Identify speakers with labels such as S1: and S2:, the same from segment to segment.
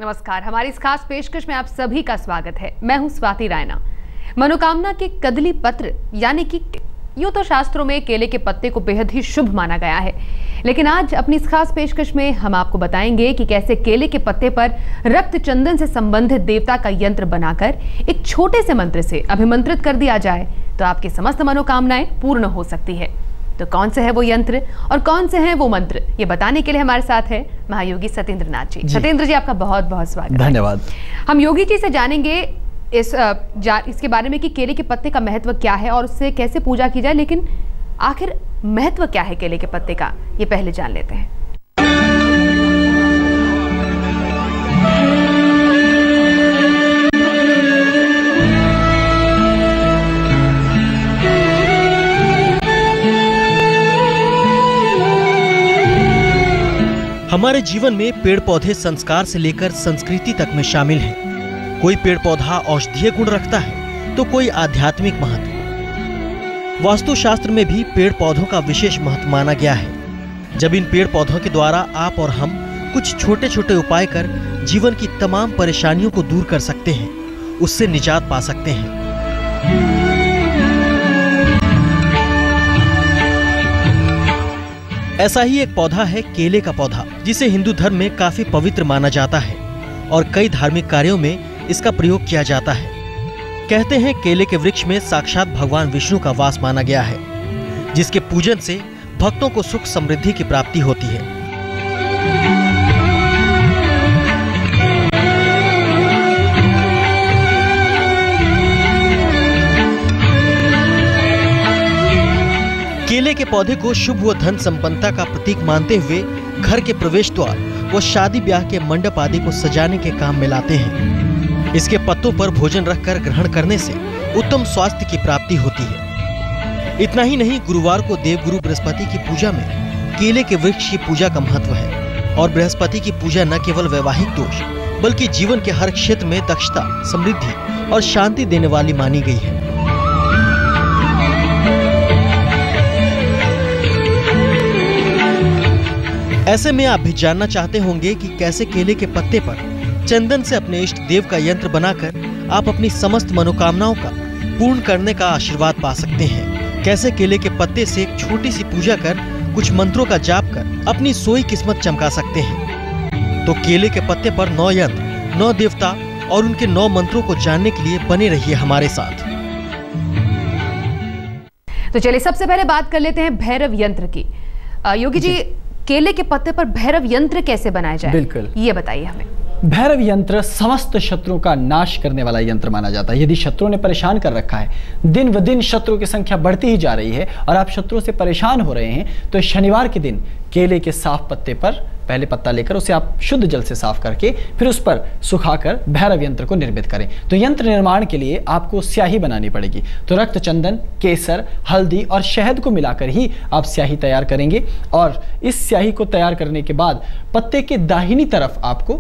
S1: नमस्कार, हमारी इस खास पेशकश में आप सभी का स्वागत है। मैं हूं स्वाति रायना। मनोकामना के कदली पत्र यानी कि यूं तो शास्त्रों में केले के पत्ते को बेहद ही शुभ माना गया है, लेकिन आज अपनी इस खास पेशकश में हम आपको बताएंगे कि कैसे केले के पत्ते पर रक्त चंदन से संबंधित देवता का यंत्र बनाकर एक छोटे से मंत्र से अभिमंत्रित कर दिया जाए तो आपकी समस्त मनोकामनाएं पूर्ण हो सकती है। तो कौन से है वो यंत्र और कौन से हैं वो मंत्र, ये बताने के लिए हमारे साथ है महायोगी सत्येंद्र नाथ जी। सत्येंद्र जी, आपका बहुत बहुत स्वागत।
S2: धन्यवाद।
S1: हम योगी जी से जानेंगे इसके बारे में कि केले के पत्ते का महत्व क्या है और उससे कैसे पूजा की जाए, लेकिन आखिर महत्व क्या है केले के पत्ते का, ये पहले जान लेते हैं।
S2: हमारे जीवन में पेड़ पौधे संस्कार से लेकर संस्कृति तक में शामिल हैं। कोई पेड़ पौधा औषधीय गुण रखता है तो कोई आध्यात्मिक महत्व। वास्तुशास्त्र में भी पेड़ पौधों का विशेष महत्व माना गया है। जब इन पेड़ पौधों के द्वारा आप और हम कुछ छोटे छोटे उपाय कर जीवन की तमाम परेशानियों को दूर कर सकते हैं, उससे निजात पा सकते हैं। ऐसा ही एक पौधा है केले का पौधा, जिसे हिंदू धर्म में काफी पवित्र माना जाता है और कई धार्मिक कार्यों में इसका प्रयोग किया जाता है। कहते हैं केले के वृक्ष में साक्षात भगवान विष्णु का वास माना गया है, जिसके पूजन से भक्तों को सुख समृद्धि की प्राप्ति होती है। केले के पौधे को शुभ व धन संपन्नता का प्रतीक मानते हुए घर के प्रवेश द्वार व शादी ब्याह के मंडप आदि को सजाने के काम में लाते हैं। इसके पत्तों पर भोजन रखकर ग्रहण करने से उत्तम स्वास्थ्य की प्राप्ति होती है। इतना ही नहीं, गुरुवार को देवगुरु बृहस्पति की पूजा में केले के वृक्ष की पूजा का महत्व है और बृहस्पति की पूजा न केवल वैवाहिक दोष बल्कि जीवन के हर क्षेत्र में दक्षता, समृद्धि और शांति देने वाली मानी गई है। ऐसे में आप भी जानना चाहते होंगे कि कैसे केले के पत्ते पर चंदन से अपने इष्ट देव का यंत्र बनाकर आप अपनी समस्त मनोकामनाओं का पूर्ण करने का आशीर्वाद पा सकते हैं। कैसे केले के पत्ते से एक छोटी सी पूजा कर कुछ मंत्रों का जाप कर अपनी सोई किस्मत चमका सकते हैं। तो केले के पत्ते पर 9 यंत्र, 9 देवता और उनके 9 मंत्रों को जानने के लिए बने रहिए हमारे साथ।
S1: तो चलिए सबसे पहले बात कर लेते हैं भैरव यंत्र की। योगी जी, केले के पत्ते पर भैरव यंत्र कैसे बनाया जाए,
S3: बिल्कुल
S1: ये बताइए हमें।
S3: भैरव यंत्र समस्त शत्रुओं का नाश करने वाला यंत्र माना जाता है। यदि शत्रुओं ने परेशान कर रखा है, दिन व दिन शत्रुओं की संख्या बढ़ती ही जा रही है और आप शत्रुओं से परेशान हो रहे हैं, तो शनिवार के दिन केले के साफ पत्ते पर पहले पत्ता लेकर उसे आप शुद्ध जल से साफ करके फिर उस पर सुखाकर भैरव यंत्र को निर्मित करें। तो यंत्र निर्माण के लिए आपको स्याही बनानी पड़ेगी। तो रक्त चंदन, केसर, हल्दी और शहद को मिलाकर ही आप स्याही तैयार करेंगे और इस स्याही को तैयार करने के बाद पत्ते के दाहिनी तरफ आपको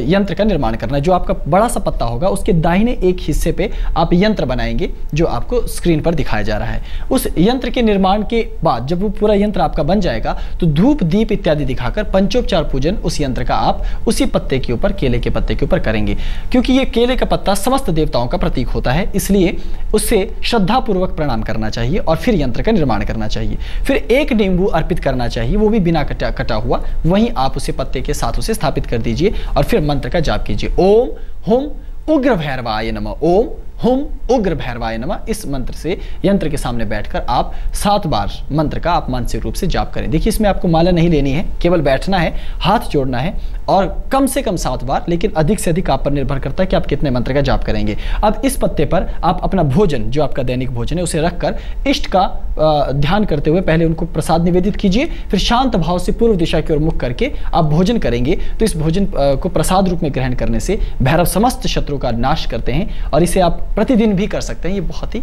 S3: यंत्र का निर्माण करना है। जो आपका बड़ा सा पत्ता होगा उसके दाहिने एक हिस्से पे आप यंत्र बनाएंगे, जो आपको स्क्रीन पर दिखाया जा रहा है। उस यंत्र के निर्माण के बाद जब वो पूरा यंत्र आपका बन जाएगा तो धूप दीप इत्यादि दिखाकर पंचोपचार पूजन उस यंत्र का आप उसी पत्ते के ऊपर, केले के पत्ते के ऊपर करेंगे। क्योंकि ये केले का पत्ता समस्त देवताओं का प्रतीक होता है, इसलिए उससे श्रद्धा पूर्वक प्रणाम करना चाहिए और फिर यंत्र का निर्माण करना चाहिए। फिर 1 नींबू अर्पित करना चाहिए, वो भी बिना कटा हुआ। वहीं आप उसे पत्ते के साथ उसे स्थापित कर दीजिए और फिर मंत्र का जाप कीजिए। ओम हुम उग्र भैरवाय नमः, ओम हुम उग्र भैरवाय नमः। इस मंत्र से यंत्र के सामने बैठकर आप 7 बार मंत्र का आप मानसिक रूप से जाप करें। देखिए, इसमें आपको माला नहीं लेनी है, केवल बैठना है, हाथ जोड़ना है और कम से कम 7 बार, लेकिन अधिक से अधिक आप पर निर्भर करता है कि आप कितने मंत्र का जाप करेंगे। अब इस पत्ते पर आप अपना भोजन, जो आपका दैनिक भोजन है, उसे रखकर इष्ट का ध्यान करते हुए पहले उनको प्रसाद निवेदित कीजिए। फिर शांत भाव से पूर्व दिशा की ओर मुख करके आप भोजन करेंगे। तो इस भोजन को प्रसाद रूप में ग्रहण करने से भैरव समस्त शत्रुओं का नाश करते हैं और इसे आप प्रतिदिन भी कर सकते हैं। ये बहुत ही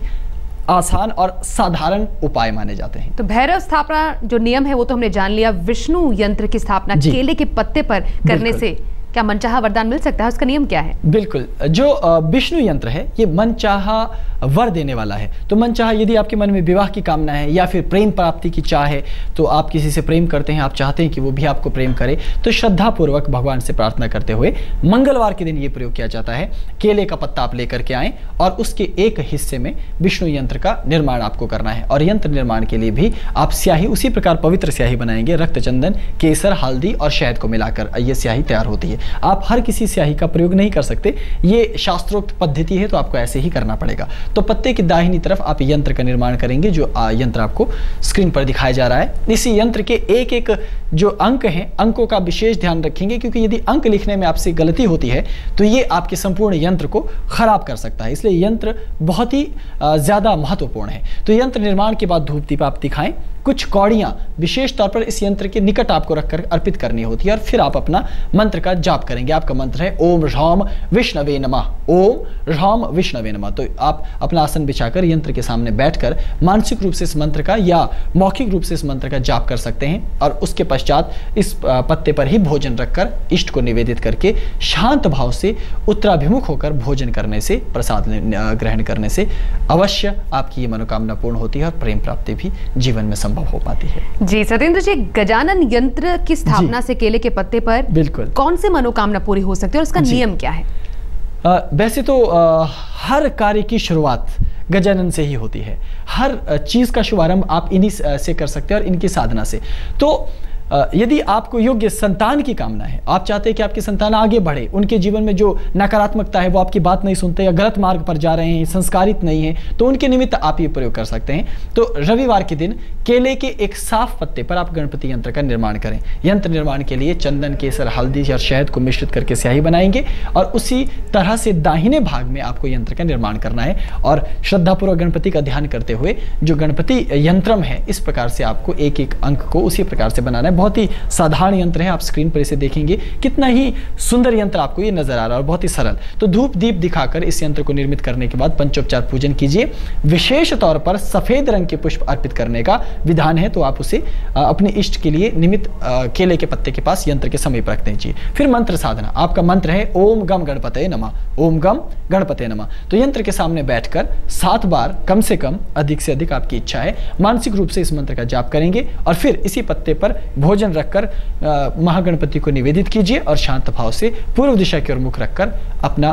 S3: आसान और साधारण उपाय माने जाते हैं।
S1: तो भैरव स्थापना जो नियम है वो तो हमने जान लिया। विष्णु यंत्र की स्थापना केले के पत्ते पर करने से क्या मनचाहा वरदान मिल सकता है? उसका नियम क्या है?
S3: बिल्कुल, जो विष्णु यंत्र है ये मनचाहा वर देने वाला है। तो मनचाहा, यदि आपके मन में विवाह की कामना है या फिर प्रेम प्राप्ति की चाह है, तो आप किसी से प्रेम करते हैं, आप चाहते हैं कि वो भी आपको प्रेम करे, तो श्रद्धा पूर्वक भगवान से प्रार्थना करते हुए मंगलवार के दिन ये प्रयोग किया जाता है। केले का पत्ता आप लेकर के आएं और उसके एक हिस्से में विष्णु यंत्र का निर्माण आपको करना है। और यंत्र निर्माण के लिए भी आप स्याही उसी प्रकार पवित्र स्याही बनाएंगे, रक्त चंदन, केसर, हल्दी और शहद को मिलाकर ये स्याही तैयार होती है। आप हर किसी स्याही का प्रयोग नहीं कर सकते, ये शास्त्रोक्त पद्धति है, तो आपको ऐसे ही करना पड़ेगा। तो पत्ते की दाहिनी तरफ आप यंत्र का निर्माण करेंगे, जो यंत्र आपको स्क्रीन पर दिखाया जा रहा है। इसी यंत्र के एक एक जो अंक हैं, अंकों का विशेष ध्यान रखेंगे, क्योंकि यदि अंक लिखने में आपसे गलती होती है तो ये आपके संपूर्ण यंत्र को खराब कर सकता है। इसलिए यंत्र बहुत ही ज्यादा महत्वपूर्ण है। तो यंत्र निर्माण के बाद धूप दीप आप दिखाएं। कुछ कौड़ियां विशेष तौर पर इस यंत्र के निकट आपको रखकर अर्पित करनी होती है और फिर आप अपना मंत्र का जाप करेंगे। आपका मंत्र है ओम ह्राम विष्णवे नमः, ओम ह्राम विष्णवे नमः। तो आप अपना आसन बिछाकर यंत्र के सामने बैठकर मानसिक रूप से इस मंत्र का या मौखिक रूप से इस मंत्र का जाप कर सकते हैं। और उसके पश्चात इस पत्ते पर ही भोजन रखकर इष्ट को निवेदित करके शांत भाव से उत्तराभिमुख होकर भोजन करने से, प्रसाद ग्रहण करने से अवश्य आपकी ये मनोकामना पूर्ण होती है और प्रेम प्राप्ति भी जीवन में संभव हो पाती है। जी
S1: सत्येंद्र जी, गजानन यंत्र की स्थापना से केले के पत्ते पर
S3: बिल्कुल
S1: कौन से मनोकामना पूरी हो सकती है और उसका नियम क्या है?
S3: वैसे तो हर कार्य की शुरुआत गजानन से ही होती है। हर चीज का शुभारंभ आप इन्हीं से कर सकते हैं और इनकी साधना से। तो यदि आपको योग्य संतान की कामना है, आप चाहते हैं कि आपकी संतान आगे बढ़े, उनके जीवन में जो नकारात्मकता है वो आपकी बात नहीं सुनते या गलत मार्ग पर जा रहे हैं, संस्कारित नहीं है, तो उनके निमित्त आप ये प्रयोग कर सकते हैं। तो रविवार के दिन केले के एक साफ पत्ते पर आप गणपति यंत्र का निर्माण करें। यंत्र निर्माण के लिए चंदन, केसर, हल्दी और शहद को मिश्रित करके स्याही बनाएंगे और उसी तरह से दाहिने भाग में आपको यंत्र का निर्माण करना है। और श्रद्धापूर्वक गणपति का ध्यान करते हुए जो गणपति यंत्रम है, इस प्रकार से आपको एक एक अंक को उसी प्रकार से बनाना है। बहुत ही साधारण यंत्र है, आप स्क्रीन पर इसे देखेंगे, कितना ही सुंदर यंत्र आपको ये नजर आ रहा है और बहुत ही सरल। तो धूप दीप दिखाकर इस यंत्र को निर्मित करने के बाद पंचोपचार पूजन कीजिए। विशेष तौर पर सफेद रंग के पुष्प अर्पित करने का विधान है, तो आप उसे अपने इष्ट के लिए निमित्त केले के पत्ते के पास यंत्र के समीप रख दीजिए। फिर मंत्र साधना, आपका मंत्र है ओम गम गणपतये नमः, ओम गम गणपतये नमः। तो यंत्र के सामने बैठकर 7 बार, कम से कम, अधिक से अधिक आपकी इच्छा है, मानसिक रूप से इस मंत्र का जाप करेंगे और फिर इसी पत्ते पर भोजन रखकर महागणपति को निवेदित कीजिए और शांत भाव से पूर्व दिशा की ओर मुख रखकर अपना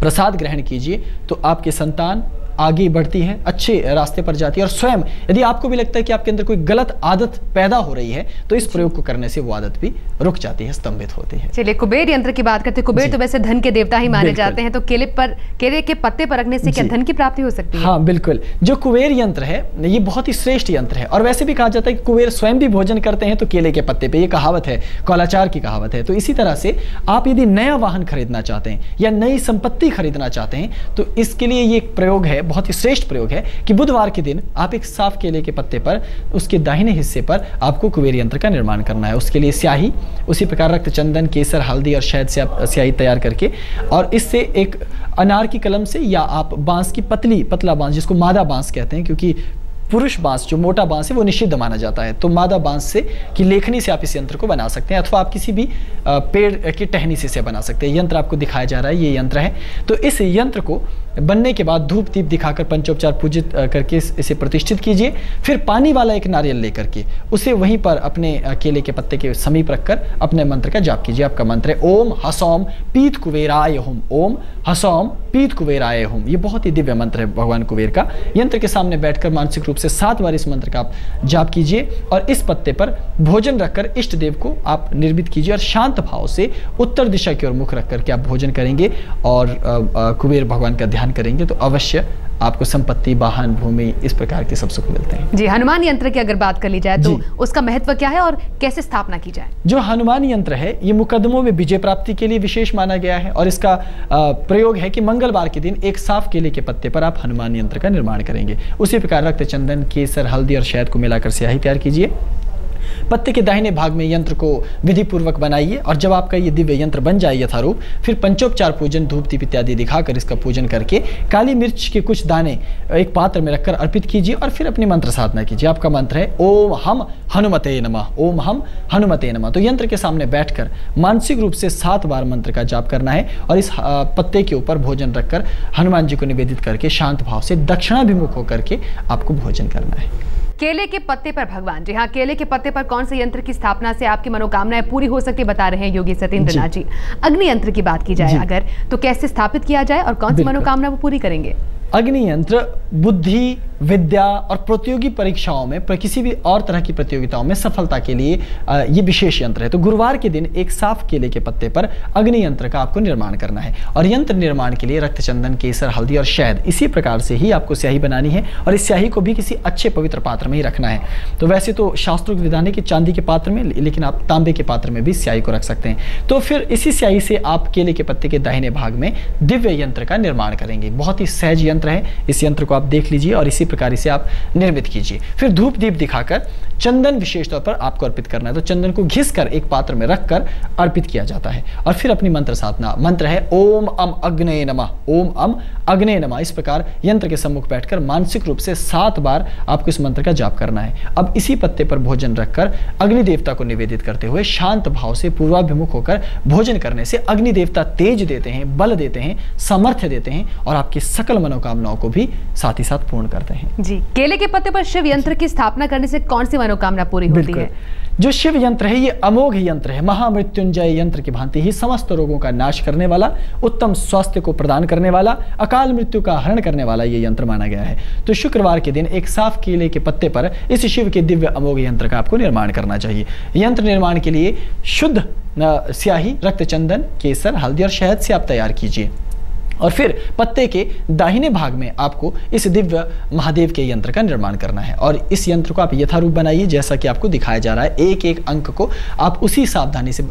S3: प्रसाद ग्रहण कीजिए। तो आपकी संतान आगे बढ़ती है, अच्छे रास्ते पर जाती है। और स्वयं यदि आपको भी लगता है कि आपके अंदर कोई गलत आदत पैदा हो रही है, तो इस प्रयोग को करने से वो आदत भी रुक जाती है, स्तंभित होती है।
S1: चलिए, कुबेर यंत्र की बात करते हैं। कुबेर तो वैसे धन के देवता ही माने जाते हैं, तो केले के पत्ते पर रखने से क्या धन की प्राप्ति हो सकती है?
S3: हाँ बिल्कुल, जो कुबेर यंत्र है ये बहुत ही श्रेष्ठ यंत्र है। और वैसे भी कहा जाता है कि कुबेर स्वयं भी भोजन करते हैं तो केले के पत्ते पे, ये कहावत है, कौलाचार की कहावत है। तो इसी तरह से आप यदि नया वाहन खरीदना चाहते हैं या नई संपत्ति खरीदना चाहते हैं, तो इसके लिए ये एक प्रयोग है, बहुत ही श्रेष्ठ प्रयोग है कि बुधवार के दिन आप एक साफ केले के पत्ते पर, उसके दाहिने हिस्से पर आपको कुबेर यंत्र का निर्माण करना है। उसके लिए स्याही उसी प्रकार रक्त चंदन, केसर, हल्दी और शहद से आप स्याही तैयार करके, और इससे एक अनार की कलम से या आप बांस की पतला बांस, जिसको मादा बांस कहते हैं, क्योंकि पुरुष बांस जो मोटा बांस है वो निषिद्ध माना जाता है, तो मादा बांस से की लेखनी से आप इस यंत्र को बना सकते हैं, अथवा आप किसी भी पेड़ की टहनी से इसे बना सकते हैं। यंत्र आपको दिखाया जा रहा है, ये यंत्र है। तो इस यंत्र को बनने के बाद धूप दीप दिखाकर पंचोपचार पूजित करके इसे प्रतिष्ठित कीजिए। फिर पानी वाला एक नारियल लेकर के उसे वहीं पर अपने केले के पत्ते के समीप रखकर अपने मंत्र का जाप कीजिए। आपका मंत्र है ओम हसौम पीत कुबेराय हुम, ओम हसौम पीत कुबेराय हुम। ये बहुत ही दिव्य मंत्र है भगवान कुबेर का। यंत्र के सामने बैठकर मानसिक रूप से 7 बार इस मंत्र का आप जाप कीजिए और इस पत्ते पर भोजन रखकर इष्ट देव को आप निर्मित कीजिए और शांत भाव से उत्तर दिशा की ओर मुख रख करके आप भोजन करेंगे और कुबेर भगवान का ध्यान करेंगे तो अवश्य आपको संपत्ति, वाहन, भूमि, इस प्रकार के सब सुख मिलते हैं।
S1: जी, हनुमान यंत्र की अगर बात कर ली जाए तो उसका महत्व क्या है और कैसे स्थापना की जाए?
S3: जो हनुमान यंत्र है ये मुकदमों में विजय प्राप्ति के लिए विशेष माना गया है और इसका प्रयोग है कि मंगलवार के दिन एक साफ केले के पत्ते पर आप हनुमान यंत्र का निर्माण करेंगे। उसी प्रकार रक्त चंदन, केसर, हल्दी और शहद को मिलाकर स्याही तैयार कीजिए। पत्ते के दाहिने भाग में यंत्र को विधि पूर्वक बनाइए और जब आपका ये दिव्य यंत्र बन जाए यथारूप, फिर पंचोपचार पूजन धूप दीप इत्यादि दिखाकर इसका पूजन करके काली मिर्च के कुछ दाने एक पात्र में रखकर अर्पित कीजिए और फिर अपनी मंत्र साधना कीजिए। आपका मंत्र है ओम हम हनुमते नमः, ओम हम हनुमते नमः। तो यंत्र के सामने बैठकर मानसिक रूप से 7 बार मंत्र का जाप करना है और इस पत्ते के ऊपर भोजन रखकर हनुमान जी को निवेदित करके शांत भाव से दक्षिणाभिमुख होकर के आपको भोजन करना है।
S1: केले के पत्ते पर भगवान, जी हाँ, केले के पत्ते पर कौन से यंत्र की स्थापना से आपकी मनोकामनाएं पूरी हो सकती बता रहे हैं योगी सत्येंद्र नाथ जी। अग्नि यंत्र की बात की जाए अगर, तो कैसे स्थापित किया जाए और कौन सी मनोकामना वो पूरी करेंगे?
S3: अग्नि यंत्र बुद्धि, विद्या और प्रतियोगी परीक्षाओं में, किसी भी और तरह की प्रतियोगिताओं में सफलता के लिए ये विशेष यंत्र है। तो गुरुवार के दिन एक साफ केले के पत्ते पर अग्नि यंत्र का आपको निर्माण करना है और यंत्र निर्माण के लिए रक्त चंदन, केसर, हल्दी और शहद, इसी प्रकार से ही आपको स्याही बनानी है और इस स्याही को भी किसी अच्छे पवित्र पात्र में ही रखना है। तो वैसे तो शास्त्रों के विधान है कि चांदी के पात्र में, लेकिन आप तांबे के पात्र में भी स्याही को रख सकते हैं। तो फिर इसी स्याही से आप केले के पत्ते के दाहिने भाग में दिव्य यंत्र का निर्माण करेंगे। बहुत ही सहज यंत्र है, इस यंत्र को आप देख लीजिए और इसी प्रकार इसे आप निर्मित कीजिए। फिर धूप दीप दिखाकर चंदन विशेष तौर पर आपको अर्पित करना है। तो चंदन को घिसकर एक पात्र में रखकर अर्पित किया जाता है और फिर अपनी मंत्र साधना। मंत्र है ओम अम अग्ने नमः, ओम अम अग्ने नमः। इस प्रकार यंत्र के सम्मुख बैठकर मानसिक रूप से 7 बार आपको इस मंत्र का जाप करना है। अब इसी पत्ते पर भोजन रखकर अग्नि देवता को निवेदित करते हुए शांत भाव से पूर्वाभिमुख होकर भोजन करने से अग्नि देवता तेज देते हैं, बल देते हैं, सामर्थ्य देते हैं और आपकी सकल मनोकामनाओं को भी साथ ही साथ पूर्ण करते हैं।
S1: जी, केले के पत्ते पर शिव यंत्र की स्थापना करने से कौन सी मनोकामना पूरी होती है?
S3: जो शिव यंत्र है ये अमोघ यंत्र है। महामृत्युंजय यंत्र की भांति ही समस्त रोगों का नाश करने वाला, उत्तम स्वास्थ्य को प्रदान करने वाला, अकाल मृत्यु का हरण करने वाला ये यंत्र माना गया है। तो शुक्रवार के दिन एक साफ केले के पत्ते पर इस शिव के दिव्य अमोघ यंत्र का आपको निर्माण करना चाहिए। यंत्र निर्माण के लिए शुद्ध स्याही, रक्त चंदन, केसर, हल्दी और शहद से आप तैयार कीजिए और फिर पत्ते के दाहिने भाग में आपको इस दिव्य महादेव के यंत्र का निर्माण करना है और इस यंत्र को आप यथारूप बनाइए जैसा कि आपको दिखाया जा रहा है। एक एक अंक को आप उसी सावधानी से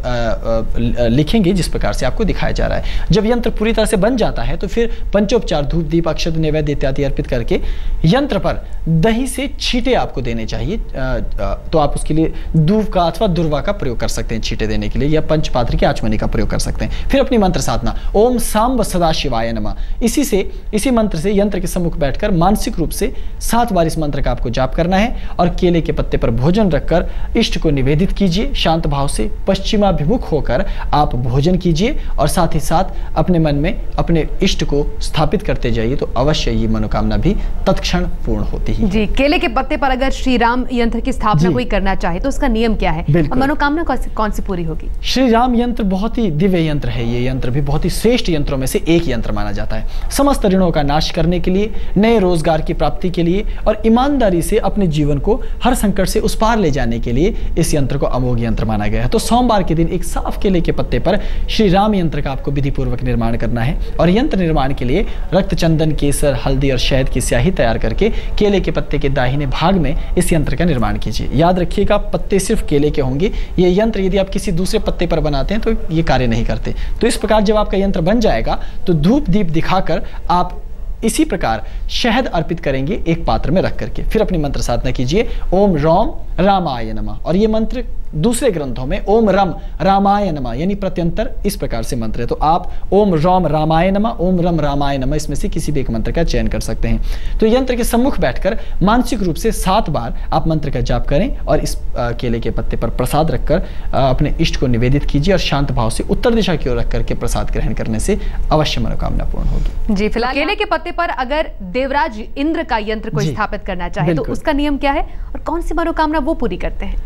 S3: लिखेंगे जिस प्रकार से आपको दिखाया जा रहा है। जब यंत्र पूरी तरह से बन जाता है तो फिर पंचोपचार धूप दीप अक्षत नैवेद्य इत्यादि अर्पित करके यंत्र पर दही से छींटे आपको देने चाहिए। तो आप उसके लिए दूब का अथवा दुर्वा का प्रयोग कर सकते हैं छींटे देने के लिए, या पंचपात्र की आचमनी का प्रयोग कर सकते हैं। फिर अपनी मंत्र साधना ओम सांब सदाशिवाय नमः, इसी मंत्र से यंत्र के सम्मुख बैठकर मानसिक रूप से 7 बार इस मंत्र का आपको जाप करना है और केले के पत्ते पर भोजन रखकर इष्ट को निवेदित कीजिए। शांत भाव से पश्चिमाभिमुख होकर आप भोजन कीजिए और साथ ही साथ अपने मन में अपने इष्ट को स्थापित करते जाइए, तो अवश्य ये मनोकामना भी तत्क्षण पूर्ण होती है।
S1: जी, केले के पत्ते पर अगर श्री राम यंत्र की स्थापना कोई करना चाहे तो उसका नियम क्या है और मनोकामना कौन सी पूरी होगी? श्री
S3: राम यंत्र बहुत ही दिव्य यंत्र है। ये यंत्र भी बहुत ही श्रेष्ठ यंत्रों में से एक यंत्र माना जाता है। समस्त ऋणों का नाश करने के लिए, नए रोजगार की प्राप्ति के लिए और ईमानदारी से अपने जीवन को हर संकट से उस पार ले जाने के लिए इस यंत्र को अमोघ यंत्र माना गया है। तो सोमवार के दिन एक साफ केले के पत्ते पर श्री राम यंत्र का आपको विधि पूर्वक निर्माण करना है और यंत्र निर्माण के लिए रक्त चंदन, केसर, हल्दी और शहद की स्याही तैयार करके केले के पत्ते के दाहिने भाग में इस यंत्र का निर्माण कीजिए। याद रखिएगा, पत्ते सिर्फ केले के होंगे। ये यंत्र यदि आप किसी दूसरे पत्ते पर बनाते हैं तो ये कार्य नहीं करते। तो इस प्रकार जब आपका यंत्र बन जाएगा तो धूप दीप दिखाकर आप इसी प्रकार शहद अर्पित करेंगे एक पात्र में रख करके। फिर अपनी मंत्र साधना कीजिए ओम रौम रामाय नमः, और ये मंत्र दूसरे ग्रंथों में ओम रम रामाय नमः यानी प्रत्यंतर इस प्रकार से मंत्र है। तो आप ओम रौम रामाय नमः, ओम रम रामाय नमः, इसमें से किसी भी एक मंत्र का चयन कर सकते हैं। तो यंत्र के सम्मुख बैठकर मानसिक रूप से 7 बार आप मंत्र का जाप करें और इस केले के पत्ते पर प्रसाद रखकर अपने इष्ट को निवेदित कीजिए और शांत भाव से उत्तर दिशा की ओर रख करके प्रसाद ग्रहण करने से अवश्य मनोकामना पूर्ण होगी।
S1: जी, फिलहाल केले के पत्ते पर अगर देवराज इंद्र का यंत्र को स्थापित करना चाहे तो उसका नियम क्या है और कौन सी मनोकामना वो पूरी करते हैं?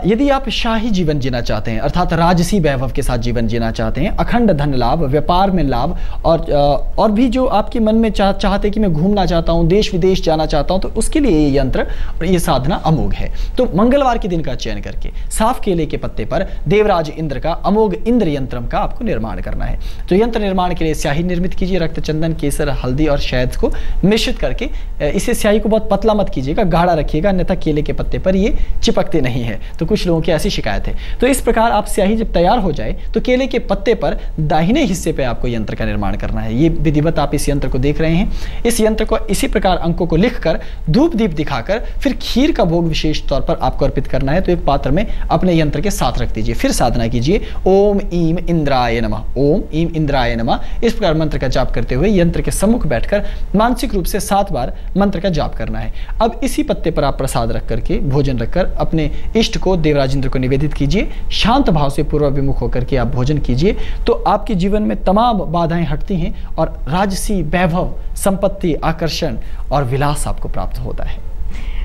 S3: यदि आप शाही जीवन जीना चाहते हैं अर्थात राजसी वैभव के साथ जीवन जीना चाहते हैं, अखंड धन लाभ, व्यापार में लाभ और भी जो आपके मन में चाहते कि मैं घूमना चाहता हूं, देश विदेश जाना चाहता हूं, तो उसके लिए ये यंत्र और ये साधना अमोघ है। तो मंगलवार के दिन का चयन करके साफ केले के पत्ते पर देवराज इंद्र का अमोघ इंद्र यंत्रम का आपको निर्माण करना है। तो यंत्र निर्माण के लिए स्याही निर्मित कीजिए, रक्त चंदन, केसर, हल्दी और शहद को मिश्रित करके इसे स्याही को बहुत पतला मत कीजिएगा, गाढ़ा रखिएगा, अन्यथा केले के पत्ते पर ये चिपकते नहीं है। तो कुछ लोगों की ऐसी शिकायत है। तो इस प्रकार आप स्याही जब तैयार हो जाए तो केले के पत्ते पर दाहिने हिस्से पे आपको यंत्र का निर्माण करना है। ये विधिवत आप इस यंत्र को देख रहे हैं। इस यंत्र को इसी प्रकार अंकों को लिखकर धूप दीप दिखाकर फिर खीर का भोग विशेष तौर पर आपको अर्पित करना है। तो एक पात्र में अपने यंत्र के साथ रख दीजिए। फिर साधना कीजिए, ओम ईम इंद्राय नमः, ओम ईम इंद्राय नमः। इस प्रकार मंत्र का जाप करते हुए यंत्र के सम्मुख बैठकर मानसिक रूप से 7 बार मंत्र का जाप करना है। अब इसी पत्ते पर आप प्रसाद रख करके, भोजन रखकर अपने इष्ट को, देवराज इंद्र को निवेदित कीजिए। शांत भाव से पूर्वाभिमुख होकर के आप भोजन कीजिए तो आपके जीवन में तमाम बाधाएं हटती हैं और राजसी, वैभव, संपत्ति, आकर्षण और विलास आपको प्राप्त होता है।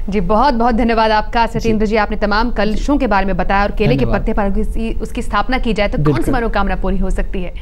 S1: जी बहुत बहुत धन्यवाद आपका सत्येंद्र जी। आपने तमाम कलशों के बारे में बताया और केले के पत्ते पर उसकी स्थापना की जाए तो कौन सी मनोकामना पूरी हो सकती है।